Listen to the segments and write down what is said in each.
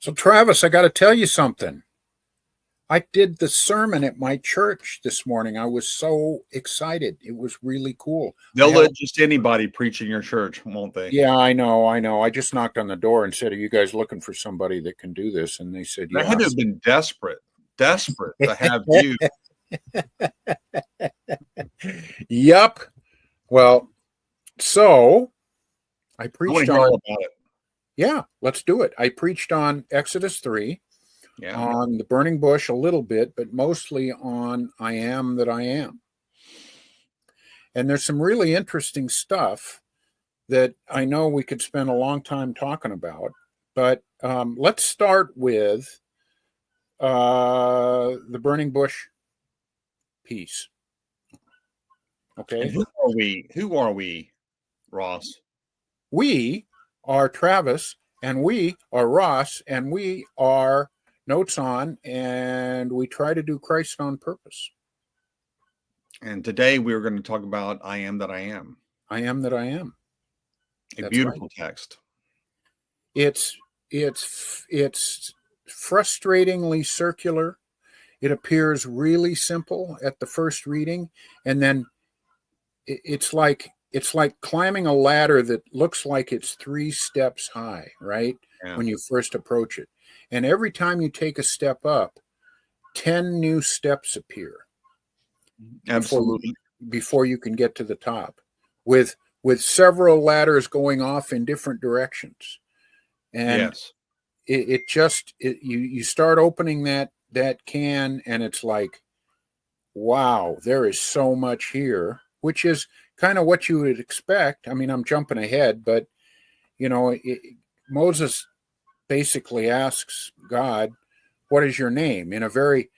So, Travis, I got to tell you something. I did the sermon at my church this morning. I was so excited. It was really cool. They'll let just anybody preach in your church, won't they? Yeah, I know. I just knocked on the door and said, "Are you guys looking for somebody that can do this?" And they said, They "Yeah." had to have been desperate to have you. Yep. Well, so I I want preached to hear on. all about it. Yeah, let's do it. I preached on Exodus 3, Yeah. on the burning bush a little bit, but mostly on I am that I am. And there's some really interesting stuff that I know we could spend a long time talking about. But let's start with the burning bush piece. Okay. And who are we? Who are we, Ross? We are Travis, and we are Ross, and we are Notes On, and we try to do Christ on purpose. And today we are going to talk about I am that I am. I am that I am. A That's beautiful right. text. It's frustratingly circular. It appears really simple at the first reading, and then it's like climbing a ladder that looks like it's 3 steps high, right? Yeah. When you first approach it. And every time you take a step up, 10 new steps appear. Absolutely. Before you can get to the top, with several ladders going off in different directions. And yes, you start opening that can, and it's like, wow, there is so much here, which is kind of what you would expect. I mean, I'm jumping ahead, but Moses basically asks God, "What is your name?" in a very,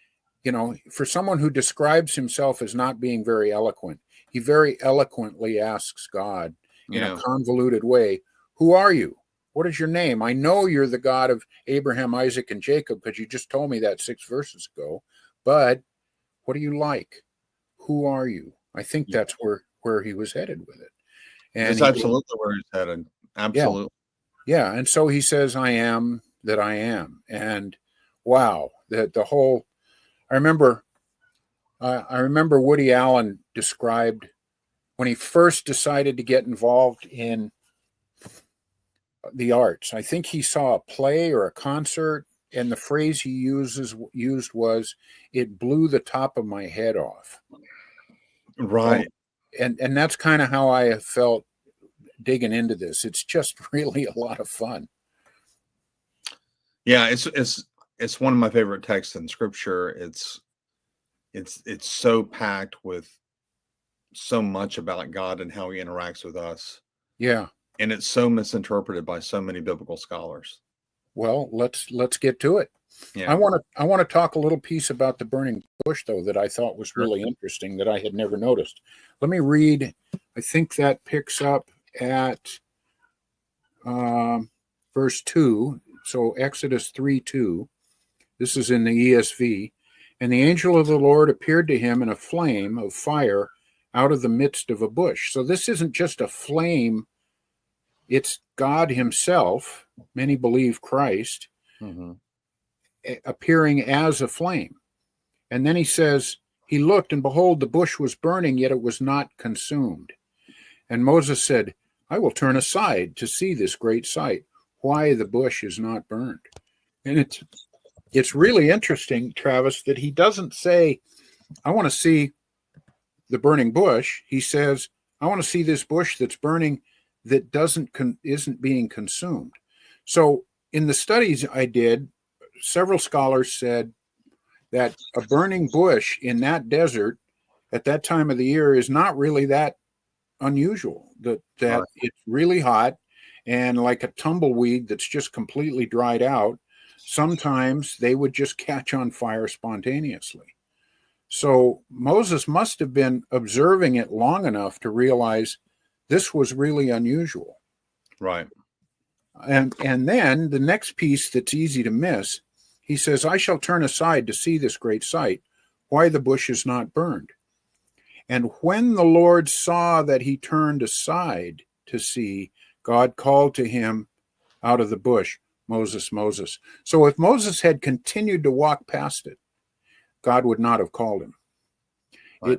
for someone who describes himself as not being very eloquent, he very eloquently asks God in a convoluted way, "Who are you? What is your name? I know you're the God of Abraham, Isaac, and Jacob, because you just told me that 6 verses ago. But what are you like? Who are you?" I think that's where he was headed with it. And that's absolutely where he's headed. Absolutely. Yeah. And so he says, "I am that I am." And wow, the whole, I remember Woody Allen described when he first decided to get involved in the arts. I think he saw a play or a concert, and the phrase he used was, "It blew the top of my head off." Right. And that's kind of how I have felt digging into this. It's just really a lot of fun. Yeah, it's one of my favorite texts in Scripture. It's so packed with so much about God and how he interacts with us. Yeah. And it's so misinterpreted by so many biblical scholars. Well, let's get to it. Yeah. I want to talk a little piece about the burning bush, though, that I thought was really interesting that I had never noticed. Let me read. I think that picks up at verse 2. So Exodus 3:2. This is in the ESV. "And the angel of the Lord appeared to him in a flame of fire out of the midst of a bush." So this isn't just a flame. It's God himself, many believe Christ, appearing as a flame. And then he says, "He looked, and behold, the bush was burning, yet it was not consumed. And Moses said, I will turn aside to see this great sight, why the bush is not burned." And it's really interesting, Travis, that he doesn't say, "I want to see the burning bush." He says, "I want to see this bush that's burning, that isn't being consumed." So in the studies I did, several scholars said that a burning bush in that desert at that time of the year is not really that unusual. That It's really hot, and like a tumbleweed that's just completely dried out, sometimes they would just catch on fire spontaneously. So Moses must have been observing it long enough to realize this was really unusual. Right. And then the next piece that's easy to miss, he says, "I shall turn aside to see this great sight, why the bush is not burned." And when the Lord saw that he turned aside to see, God called to him out of the bush, Moses, Moses. So if Moses had continued to walk past it, God would not have called him. Right.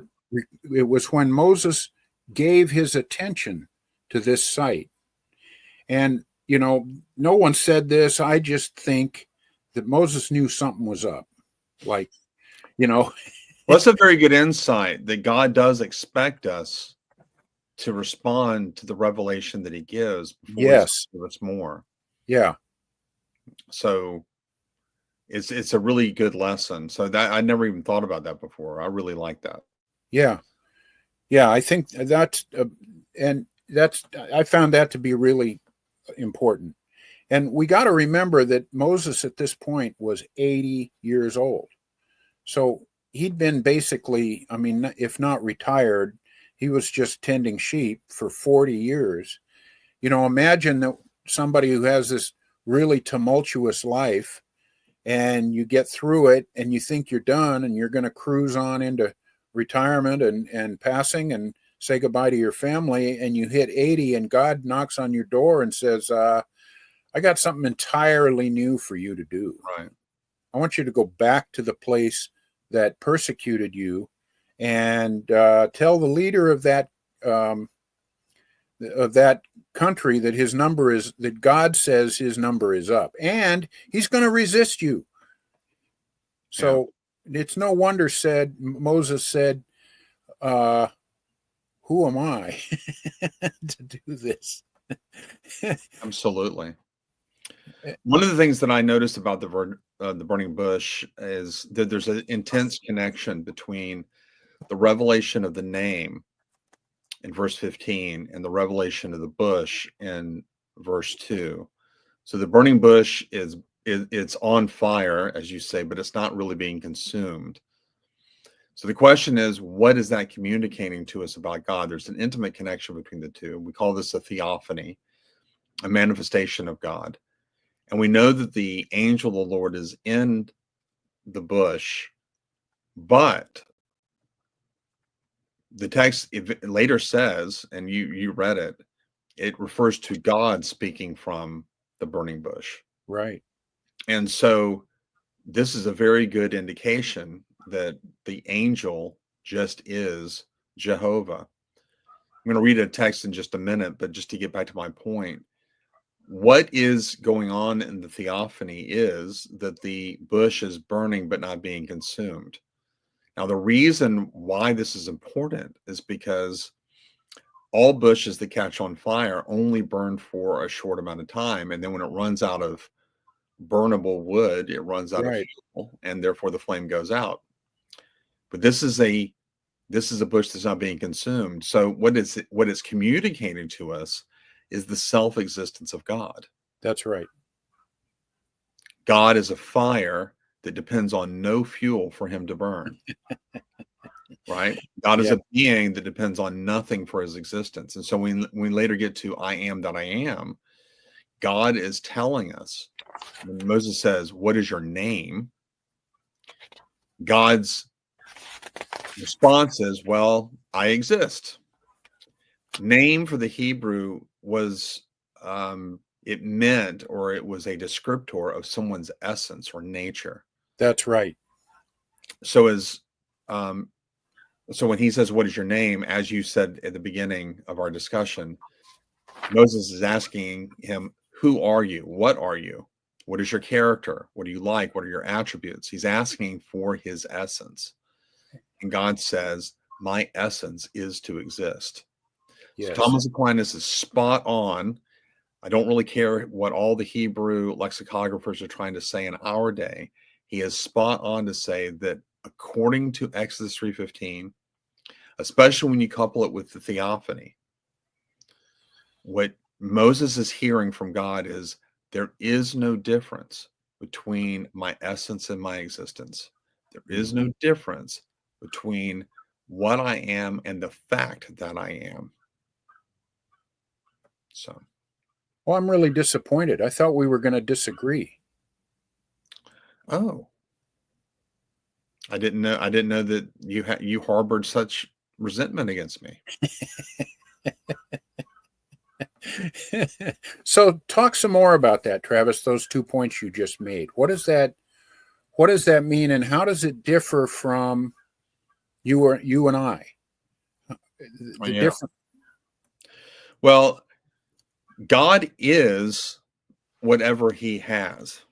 It was when Moses gave his attention to this sight. And, no one said this. I just think that Moses knew something was up. Like, Well, that's a very good insight that God does expect us to respond to the revelation that he gives before yes. he gives us more. Yeah. So it's a really good lesson. So that I never even thought about that before. I really like that. Yeah. Yeah. I think that's, I found that to be really important. And we got to remember that Moses at this point was 80 years old. So he'd been basically, if not retired, he was just tending sheep for 40 years. Imagine that somebody who has this really tumultuous life, and you get through it and you think you're done and you're going to cruise on into retirement and passing and say goodbye to your family, and you hit 80 and God knocks on your door and says, I got something entirely new for you to do. Right. I want you to go back to the place that persecuted you and tell the leader of that country that God says his number is up, and he's going to resist you. So it's no wonder Moses said, who am I to do this? Absolutely. One of the things that I noticed about the burning bush is that there's an intense connection between the revelation of the name in verse 15 and the revelation of the bush in verse 2. So the burning bush it's on fire, as you say, but it's not really being consumed. So the question is, what is that communicating to us about God? There's an intimate connection between the two. We call this a theophany, a manifestation of God. And we know that the angel of the Lord is in the bush, but the text later says, and you read it, it refers to God speaking from the burning bush. Right. And so this is a very good indication that the angel just is Jehovah. I'm going to read a text in just a minute, but just to get back to my point, what is going on in the theophany is that the bush is burning but not being consumed. Now, the reason why this is important is because all bushes that catch on fire only burn for a short amount of time. And then when it runs out of burnable wood, it runs out of fuel, and therefore the flame goes out. But this is a bush that's not being consumed. So what it's communicating to us is the self-existence of God. That's right. God is a fire that depends on no fuel for him to burn. Right? God is a being that depends on nothing for his existence. And so when we later get to I am that I am, God is telling us, when Moses says, what is your name? God's response is, well, I exist. Name for the Hebrew was, it meant, or it was a descriptor of someone's essence or nature. That's right. So so when he says, what is your name? As you said at the beginning of our discussion, Moses is asking him, who are you? What are you? What is your character? What do you like? What are your attributes? He's asking for his essence. And God says, my essence is to exist. Yes. So Thomas Aquinas is spot on. I don't really care what all the Hebrew lexicographers are trying to say in our day. He is spot on to say that according to Exodus 3:15, especially when you couple it with the theophany, what Moses is hearing from God is there is no difference between my essence and my existence. There is no difference between what I am and the fact that I am. So, well, I'm really disappointed. I thought we were going to disagree. oh, I didn't know that you harbored such resentment against me. So talk some more about that, Travis, those 2 points you just made. What does that mean, and how does it differ from you and I? The Yeah. different. Well, God is whatever he has.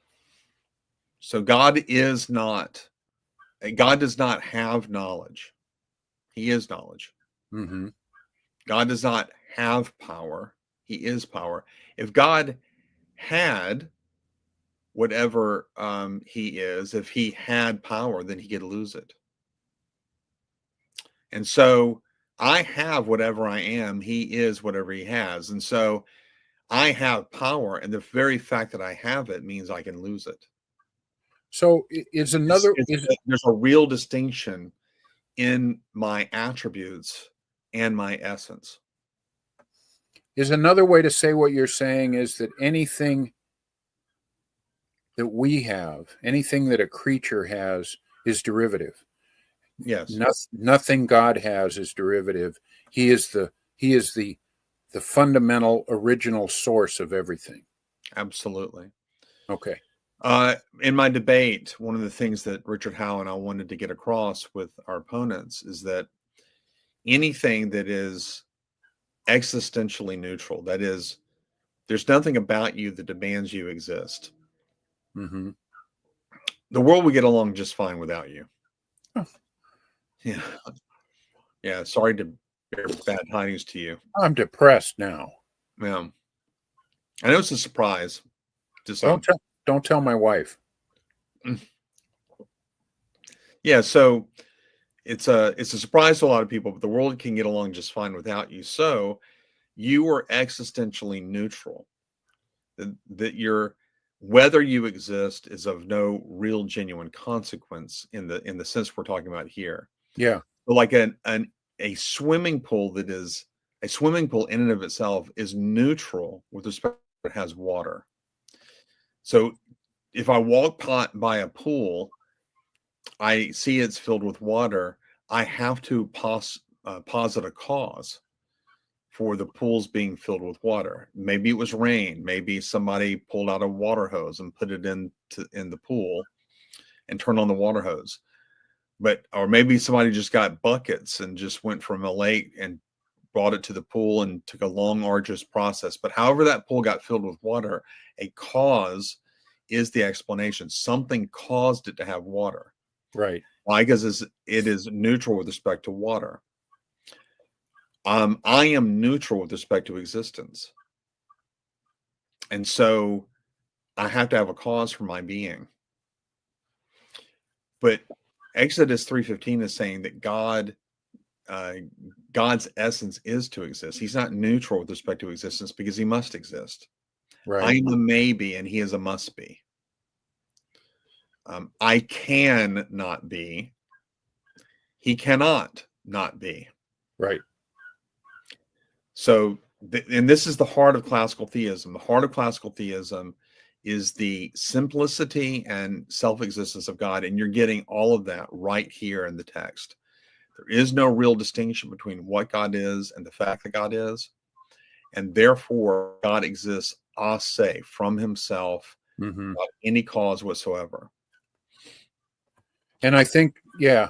So God does not have knowledge. He is knowledge. Mm-hmm. God does not have power. He is power. If God had whatever he is, if he had power, then he could lose it. And so I have whatever I am. He is whatever he has. And so I have power. And the very fact that I have it means I can lose it. So is another There's a real distinction in my attributes and my essence. is another way to say what you're saying is that anything that we have, anything that a creature has, is derivative. Yes, Nothing God has is derivative. He is the fundamental original source of everything. absolutely. Okay. In my debate, one of the things that Richard Howe and I wanted to get across with our opponents is that anything that is existentially neutral, that is, there's nothing about you that demands you exist. Mm-hmm. The world would get along just fine without you. Oh. Yeah. Yeah. Sorry to bear bad tidings to you. I'm depressed now. Yeah. I know it's a surprise to some. Don't tell my wife. Yeah. So it's a surprise to a lot of people, but the world can get along just fine without you. So you are existentially neutral. That you're whether you exist is of no real genuine consequence in the sense we're talking about here. Yeah. But like a swimming pool that is a swimming pool in and of itself is neutral with respect to it has water. So if I walk by a pool, I see it's filled with water. I have to posit a cause for the pools being filled with water. Maybe it was rain. Maybe somebody pulled out a water hose and put it in the pool and turned on the water hose. Or maybe somebody just got buckets and just went from a lake and brought it to the pool and took a long, arduous process. But however that pool got filled with water, a cause is the explanation. Something caused it to have water. Right. Why? Because it is neutral with respect to water. I am neutral with respect to existence. And so I have to have a cause for my being. But Exodus 3:15 is saying that God's essence is to exist. He's not neutral with respect to existence because he must exist. Right. I'm a maybe and he is a must be. I can not be. He cannot not be. Right. So, and this is the heart of classical theism. The heart of classical theism is the simplicity and self-existence of God. And you're getting all of that right here in the text. There is no real distinction between what God is and the fact that God is. And therefore, God exists a se, from himself, Mm-hmm. without any cause whatsoever. And I think, yeah,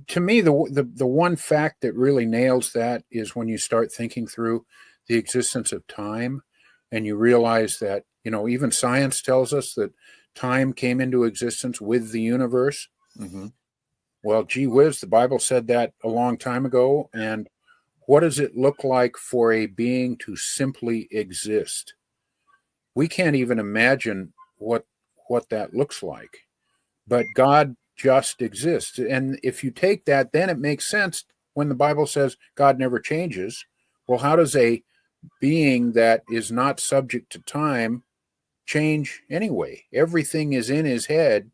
to me, the one fact that really nails that is when you start thinking through the existence of time, and you realize that, even science tells us that time came into existence with the universe. Mm-hmm. Well, gee whiz, the Bible said that a long time ago. And what does it look like for a being to simply exist? We can't even imagine what that looks like. But God just exists. And if you take that, then it makes sense when the Bible says God never changes. Well, how does a being that is not subject to time change anyway? Everything is in his head.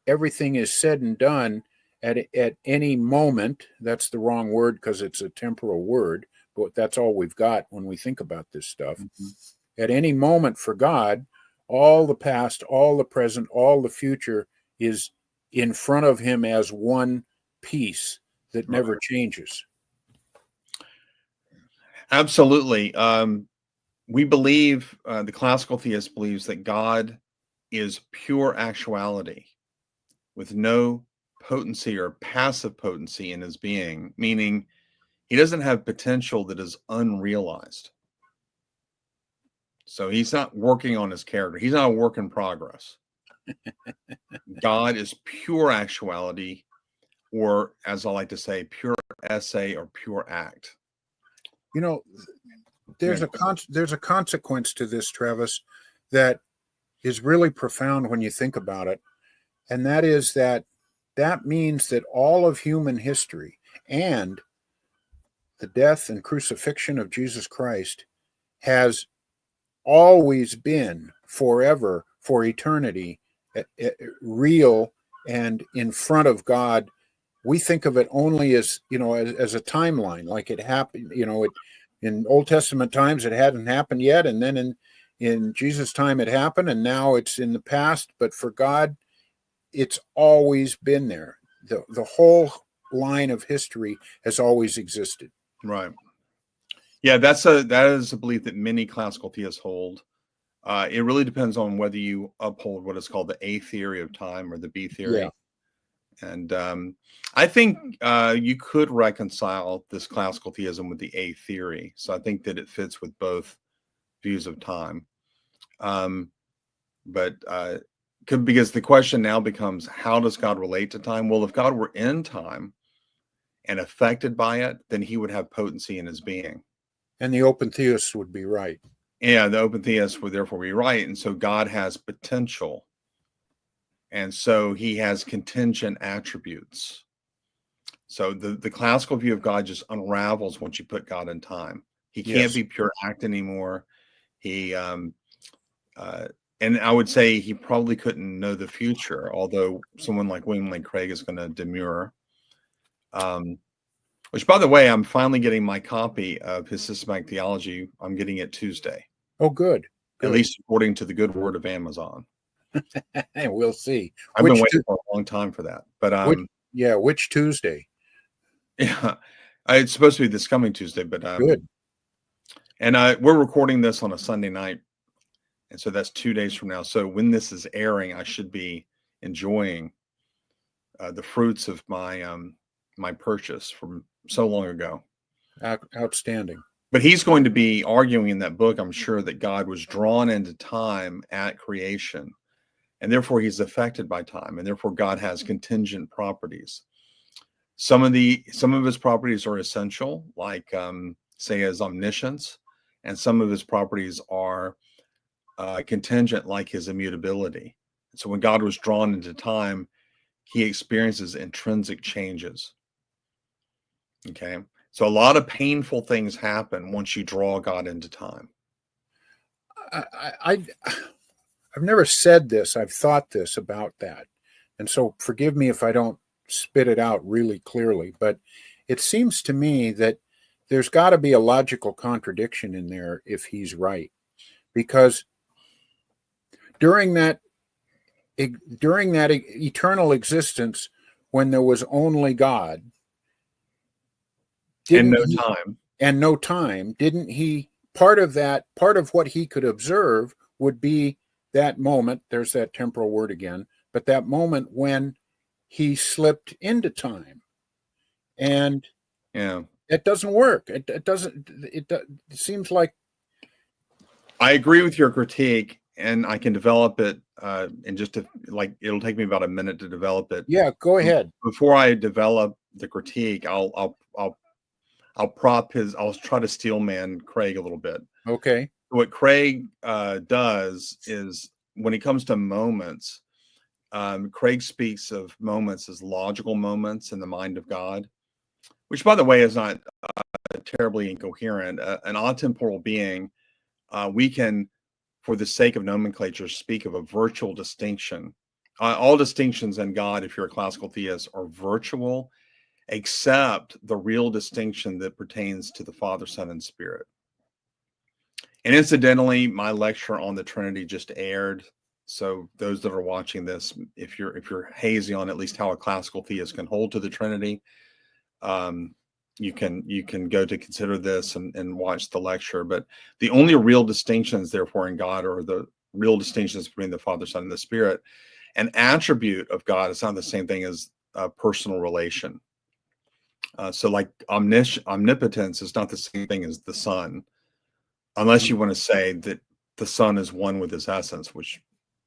Everything is said and done at any moment. That's the wrong word because it's a temporal word, but that's all we've got when we think about this stuff. Mm-hmm. At any moment for God, all the past, all the present, all the future is in front of him as one piece that never changes. Absolutely. We believe, the classical theist believes that God is pure actuality with no potency or passive potency in his being, meaning he doesn't have potential that is unrealized. So he's not working on his character. He's not a work in progress. God is pure actuality, or as I like to say, pure essay or pure act. You know, there's a consequence to this, Travis, that is really profound when you think about it, and that is that means that all of human history and the death and crucifixion of Jesus Christ has always been forever, for eternity, real and in front of God. We think of it only as, as a timeline, like it happened, in Old Testament times, it hadn't happened yet. And then in Jesus' time, it happened, and now it's in the past. But for God, it's always been there. The whole line of history has always existed. Right. Yeah, that is a belief that many classical theists hold. It really depends on whether you uphold what is called the A theory of time or the B theory. Yeah. And I think you could reconcile this classical theism with the A theory. So I think that it fits with both views of time. But because the question now becomes, how does God relate to time? Well, if God were in time and affected by it, then he would have potency in his being. And the open theists would be right. Yeah, the open theists would therefore be right. And so God has potential. And so he has contingent attributes. So the classical view of God just unravels once you put God in time. He can't be pure act anymore. He and I would say he probably couldn't know the future, although someone like William Lane Craig is going to demur. Which, by the way, I'm finally getting my copy of his Systematic Theology. I'm getting it Tuesday. Oh, good. At least according to the good word of Amazon. We'll see. I've been waiting for a long time for that. But which Tuesday? Yeah, it's supposed to be this coming Tuesday, but good. And we're recording this on a Sunday night, and so that's 2 days from now. So when this is airing, I should be enjoying the fruits of my my purchase from so long ago. Outstanding. But he's going to be arguing in that book, I'm sure, that God was drawn into time at creation, and therefore he's affected by time, and therefore God has contingent properties. Some of his properties are essential, like say his omniscience, and some of his properties are contingent, like his immutability. So when God was drawn into time, he experiences intrinsic changes. Okay, so a lot of painful things happen once you draw God into time. I've never said this. I've thought this about that, and so forgive me if I don't spit it out really clearly, but it seems to me that there's got to be a logical contradiction in there if he's right, because during that eternal existence, when there was only God and no time, didn't he, part of what he could observe would be that moment, there's that temporal word again, but that moment when he slipped into time, and it doesn't work. It seems like. I agree with your critique, and I can develop it in just it'll take me about a minute to develop it. Yeah, go ahead. Before I develop the critique, I'll try to steelman Craig a little bit. Okay. What Craig does is, when it comes to moments, Craig speaks of moments as logical moments in the mind of God, which, by the way, is not terribly incoherent. An atemporal being, we can, for the sake of nomenclature, speak of a virtual distinction. All distinctions in God, if you're a classical theist, are virtual, except the real distinction that pertains to the Father, Son, and Spirit. And incidentally, my lecture on the Trinity just aired. So those that are watching this, if you're hazy on at least how a classical theist can hold to the Trinity, you can go to consider this and watch the lecture. But the only real distinctions, therefore, in God are the real distinctions between the Father, Son, and the Spirit. An attribute of God is not the same thing as a personal relation. So like omnipotence is not the same thing as the Son, unless you want to say that the Son is one with his essence, which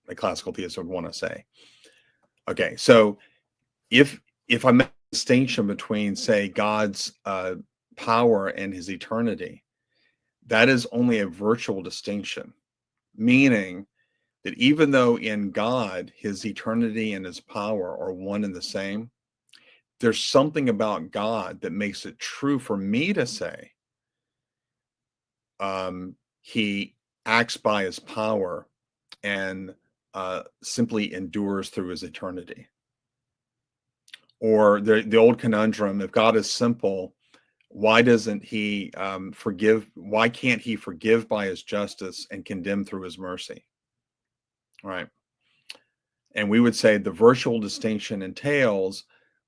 a classical theist would want to say. Okay, so if I make a distinction between, say, God's power and his eternity, that is only a virtual distinction, meaning that even though in God his eternity and his power are one and the same, there's something about God that makes it true for me to say he acts by his power and simply endures through his eternity. Or the old conundrum, if God is simple, why doesn't he forgive? Why can't he forgive by his justice and condemn through his mercy? Right. And we would say the virtual distinction entails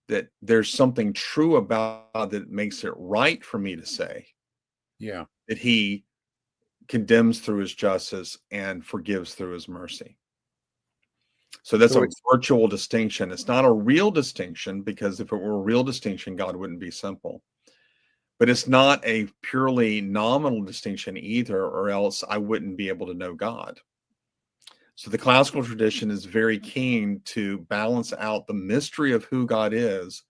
that there's something true about God that makes it right for me to say that he condemns through his justice and forgives through his mercy. So that's a virtual distinction. It's not a real distinction, because if it were a real distinction, God wouldn't be simple. But it's not a purely nominal distinction either, or else I wouldn't be able to know God. So the classical tradition is very keen to balance out the mystery of who God is,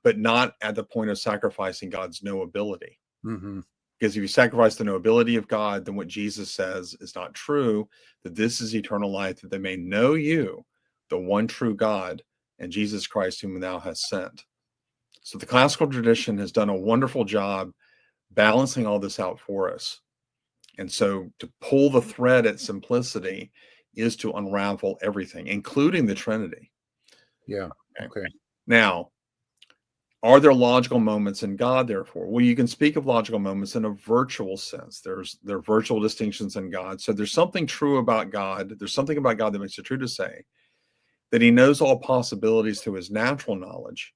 but not at the point of sacrificing God's knowability. Because if you sacrifice the knowability of God, then what Jesus says is not true, that this is eternal life, that they may know you, the one true God, and Jesus Christ whom thou hast sent. So the classical tradition has done a wonderful job balancing all this out for us. And so to pull the thread at simplicity is to unravel everything, including the Trinity. Okay. Now, are there logical moments in God, therefore? Well, you can speak of logical moments in a virtual sense. There are virtual distinctions in God. So there's something true about God. There's something about God that makes it true to say that he knows all possibilities through his natural knowledge,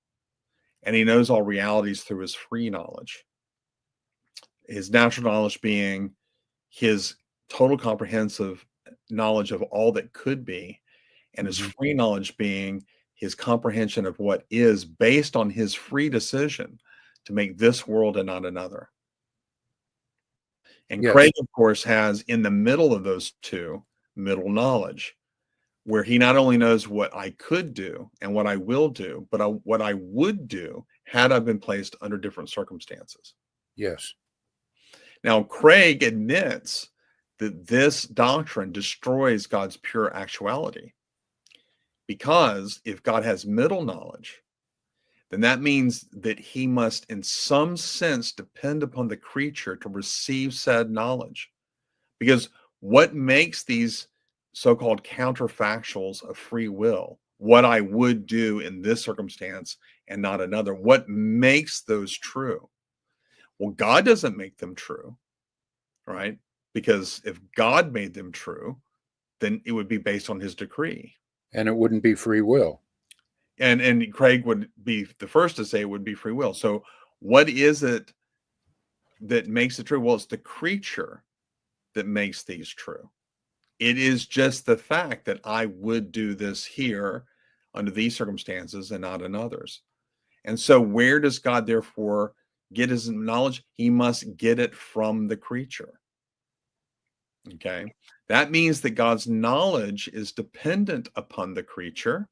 and he knows all realities through his free knowledge. His natural knowledge being his total comprehensive knowledge of all that could be, and his free knowledge being his comprehension of what is, based on his free decision to make this world and not another. And Craig, of course, has in the middle of those two, middle knowledge, where he not only knows what I could do and what I will do, but what I would do had I been placed under different circumstances. Yes. Now, Craig admits that this doctrine destroys God's pure actuality. Because if God has middle knowledge, then that means that he must, in some sense, depend upon the creature to receive said knowledge. Because what makes these so-called counterfactuals of free will, what I would do in this circumstance and not another, what makes those true? Well, God doesn't make them true, right? Because if God made them true, then it would be based on his decree. And it wouldn't be free will. And Craig would be the first to say it would be free will. So what is it that makes it true? Well, it's the creature that makes these true. It is just the fact that I would do this here under these circumstances and not in others. And so where does God therefore get his knowledge? He must get it from the creature. Okay. That means that God's knowledge is dependent upon the creature.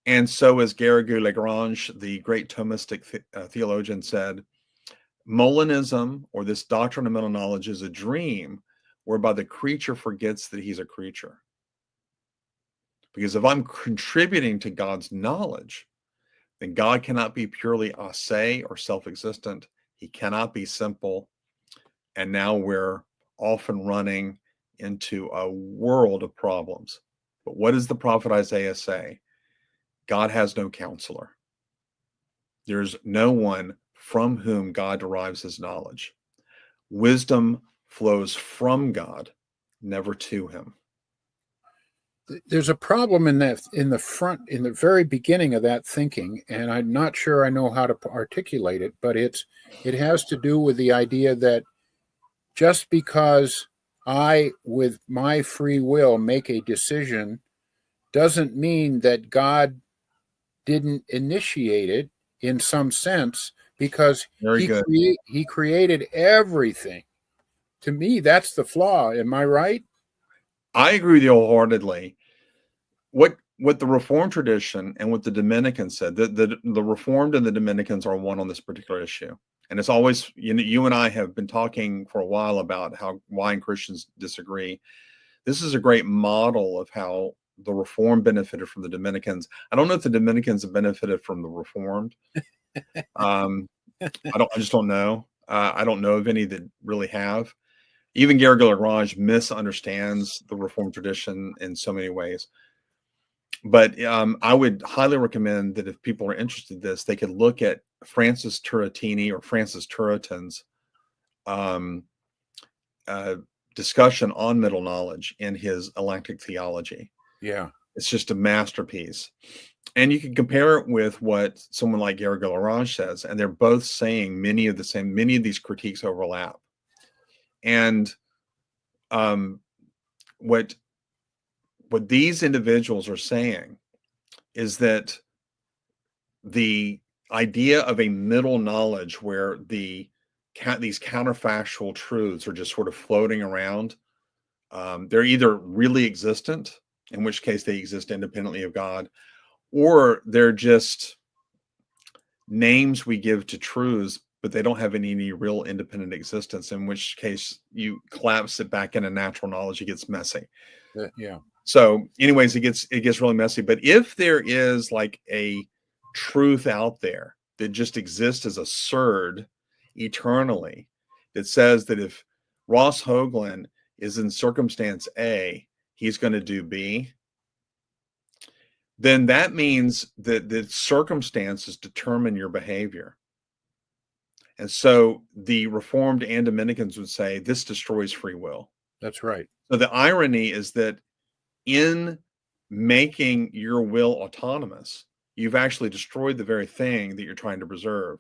And so, as Garrigou-Lagrange, the great Thomistic theologian, said, Molinism, or this doctrine of mental knowledge, is a dream whereby the creature forgets that he's a creature. Because if I'm contributing to God's knowledge, then God cannot be purely a se or self-existent. He cannot be simple. And now we're often running into a world of problems. But what does the prophet Isaiah say? God has no counselor. There's no one from whom God derives his knowledge. Wisdom flows from God, never to him. there's a problem in that, in the very beginning of that thinking, and I'm not sure I know how to articulate it, but it has to do with the idea that just because I, with my free will, make a decision doesn't mean that God didn't initiate it in some sense, because Very good. he created everything. To me, that's the flaw. Am I right? I agree with you wholeheartedly. What the Reformed tradition and what the Dominicans said, the Reformed and the Dominicans are one on this particular issue. And it's always, you and I have been talking for a while about why Christians disagree. This is a great model of how the Reformed benefited from the Dominicans. I don't know if the Dominicans have benefited from the Reformed. I just don't know. I don't know of any that really have. Even Garrigou-Lagrange misunderstands the Reformed tradition in so many ways. But I would highly recommend that if people are interested in this, they could look at Francis Turretini or Francis Turretin's discussion on middle knowledge in his Electic Theology. Yeah. It's just a masterpiece. And you can compare it with what someone like Garrigou-Lagrange says, and they're both saying many of these critiques overlap. And what these individuals are saying is that the idea of a middle knowledge where these counterfactual truths are just sort of floating around, they're either really existent, in which case they exist independently of God, or they're just names we give to truths, but they don't have any real independent existence, in which case you collapse it back into natural knowledge. It gets messy. Yeah. So anyways, it gets really messy. But if there is like a truth out there that just exists as a surd eternally, that says that if Ross Hoagland is in circumstance A, he's going to do B, then that means that the circumstances determine your behavior. And so the Reformed and Dominicans would say this destroys free will. That's right. So the irony is that in making your will autonomous, you've actually destroyed the very thing that you're trying to preserve.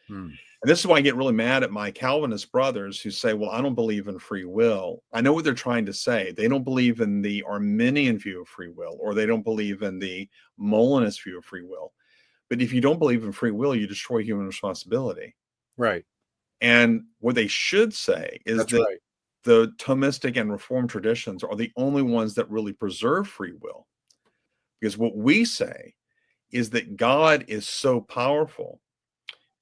And this is why I get really mad at my Calvinist brothers who say, well, I don't believe in free will. I know what they're trying to say. They don't believe in the Arminian view of free will, or they don't believe in the Molinist view of free will. But if you don't believe in free will, you destroy human responsibility. Right. And what they should say is That's that right. the Thomistic and Reformed traditions are the only ones that really preserve free will. Because what we say is that God is so powerful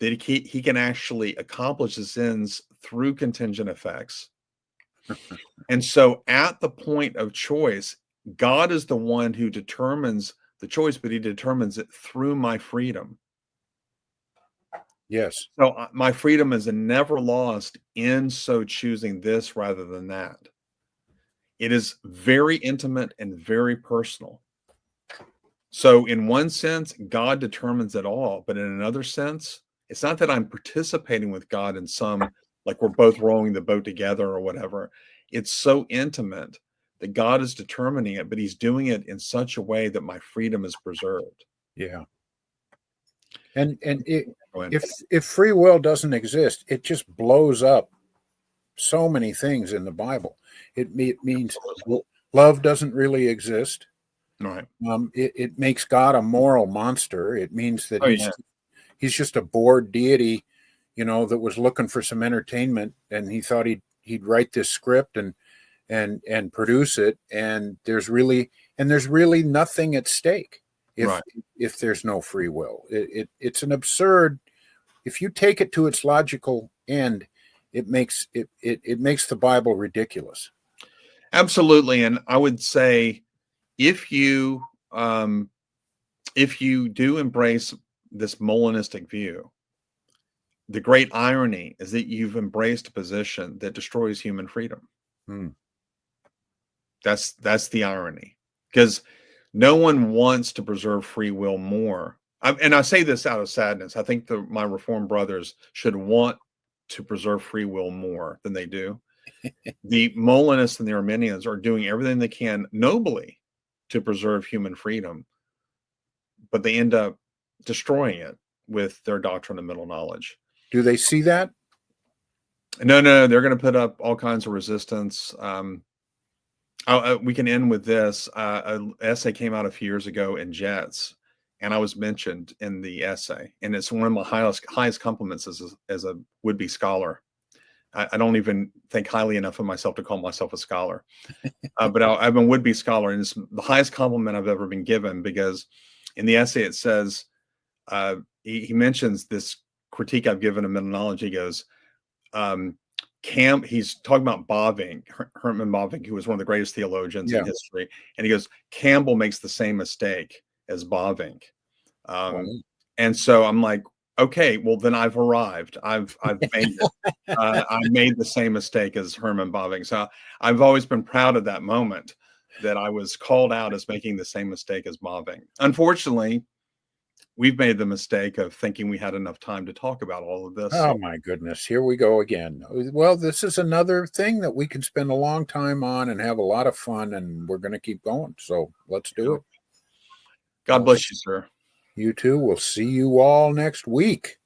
that he can actually accomplish his ends through contingent effects. And so at the point of choice, God is the one who determines the choice, but he determines it through my freedom. Yes. So my freedom is never lost in so choosing this rather than that. It is very intimate and very personal. So in one sense, God determines it all, but in another sense, it's not that I'm participating with God in some, like we're both rowing the boat together or whatever. It's so intimate that God is determining it, but he's doing it in such a way that my freedom is preserved. Yeah. And if free will doesn't exist, it just blows up so many things in the Bible. It means love doesn't really exist. Right. It makes God a moral monster. It means that he's just a bored deity, that was looking for some entertainment, and he thought he'd write this script and produce it, and there's really nothing at stake if there's no free will. It's an absurd. If you take it to its logical end, it makes the Bible ridiculous. Absolutely. And I would say if you do embrace this Molinistic view, the great irony is that you've embraced a position that destroys human freedom. That's the irony, because no one wants to preserve free will more. And I say this out of sadness. I think my Reformed brothers should want to preserve free will more than they do. The Molinists and the Arminians are doing everything they can nobly to preserve human freedom, but they end up destroying it with their doctrine of middle knowledge. Do they see that? No, they're going to put up all kinds of resistance. We can end with this. An essay came out a few years ago in JETS, and I was mentioned in the essay, and it's one of my highest compliments as a would-be scholar. I don't even think highly enough of myself to call myself a scholar, but I'm a would-be scholar, and it's the highest compliment I've ever been given, because in the essay it says, he mentions this critique I've given of middle knowledge. He goes, he's talking about Bavinck, Herman Bavinck, who was one of the greatest theologians in history, and he goes, Campbell makes the same mistake as Bavinck. And so I'm like, okay, well then I've arrived. I've made it. I made the same mistake as Herman Bavinck. So I've always been proud of that moment, that I was called out as making the same mistake as Bavinck. Unfortunately, we've made the mistake of thinking we had enough time to talk about all of this. Oh my goodness, here we go again. Well, this is another thing that we can spend a long time on and have a lot of fun, and we're going to keep going. So let's do it. God bless you, sir. You too. We'll see you all next week.